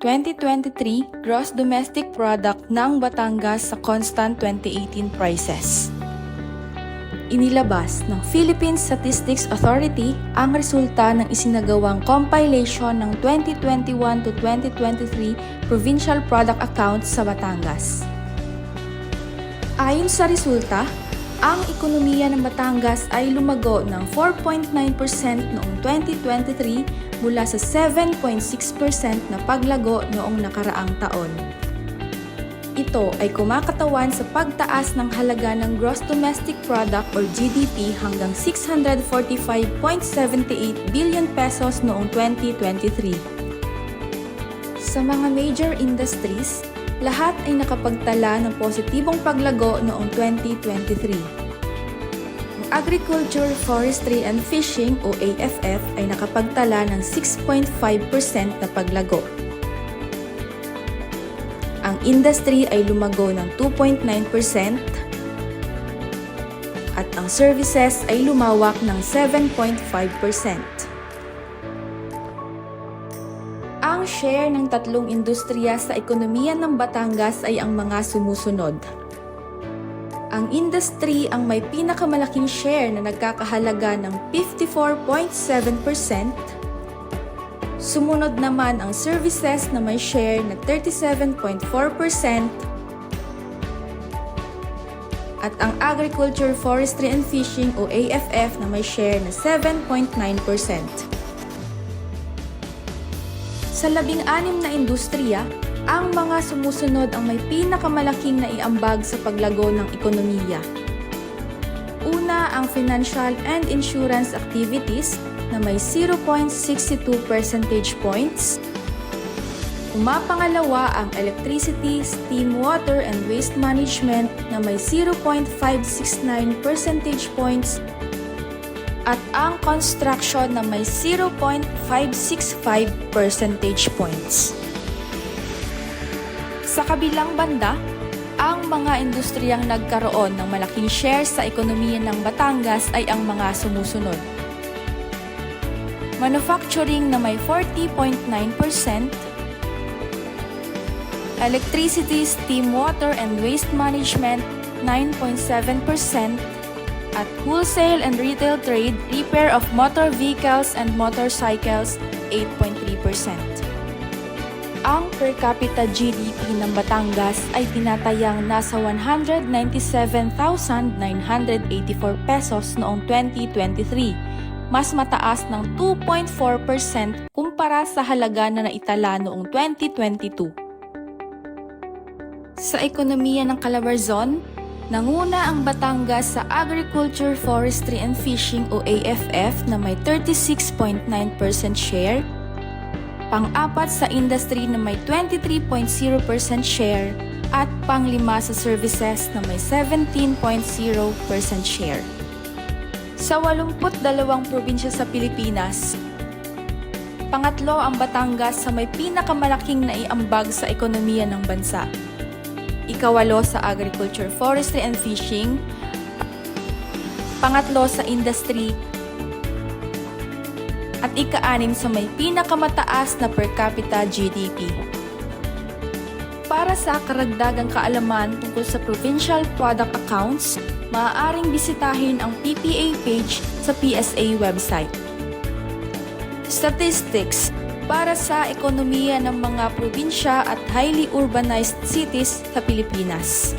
2023 Gross Domestic Product ng Batangas sa constant 2018 prices. Inilabas ng Philippine Statistics Authority ang resulta ng isinagawang compilation ng 2021 to 2023 Provincial Product Accounts sa Batangas. Ayon sa resulta, ang ekonomiya ng Batangas ay lumago ng 4.9% noong 2023 mula sa 7.6% na paglago noong nakaraang taon. Ito ay kumakatawan sa pagtaas ng halaga ng Gross Domestic Product or GDP hanggang 645.78 billion pesos noong 2023. Sa mga major industries, lahat ay nakapagtala ng positibong paglago noong 2023. Ang Agriculture, Forestry and Fishing o AFF ay nakapagtala ng 6.5% na paglago. Ang industry ay lumago ng 2.9% at ang services ay lumawak ng 7.5%. Ang share ng tatlong industriya sa ekonomiya ng Batangas ay ang mga sumusunod. Ang industry ang may pinakamalaking share na nagkakahalaga ng 54.7%. Sumunod naman ang services na may share na 37.4% at ang Agriculture, Forestry and Fishing o AFF na may share na 7.9%. Sa 16 na industriya, ang mga sumusunod ang may pinakamalaking naiambag sa paglago ng ekonomiya. Una, ang financial and insurance activities na may 0.62 percentage points. Pangalawa, ang electricity, steam, water, and waste management na may 0.569 percentage points. At ang construction na may 0.565 percentage points. Sa kabilang banda, ang mga industriyang nagkaroon ng malaking share sa ekonomiya ng Batangas ay ang mga sumusunod. Manufacturing na may 40.9%, electricity, steam, water, and waste management 9.7%, at wholesale and retail trade, repair of motor vehicles and motorcycles 8.3%. Ang per capita GDP ng Batangas ay tinatayang nasa 197,984 pesos noong 2023, mas mataas ng 2.4% kumpara sa halaga na naitala noong 2022. Sa ekonomiya ng Calabarzon, nanguna ang Batangas sa Agriculture, Forestry and Fishing o AFF na may 36.9% share, pang-apat sa industry na may 23.0% share, at pang-lima sa services na may 17.0% share. Sa 82 probinsya sa Pilipinas, pangatlo ang Batangas sa may pinakamalaking naiambag sa ekonomiya ng bansa. Ikawalo sa Agriculture, Forestry and Fishing, pangatlo sa industry, at ika-6 sa may pinakamataas na per capita GDP. Para sa karagdagang kaalaman tungkol sa Provincial Product Accounts, maaaring bisitahin ang PPA page sa PSA website. Statistics para sa ekonomiya ng mga probinsya at highly urbanized cities sa Pilipinas.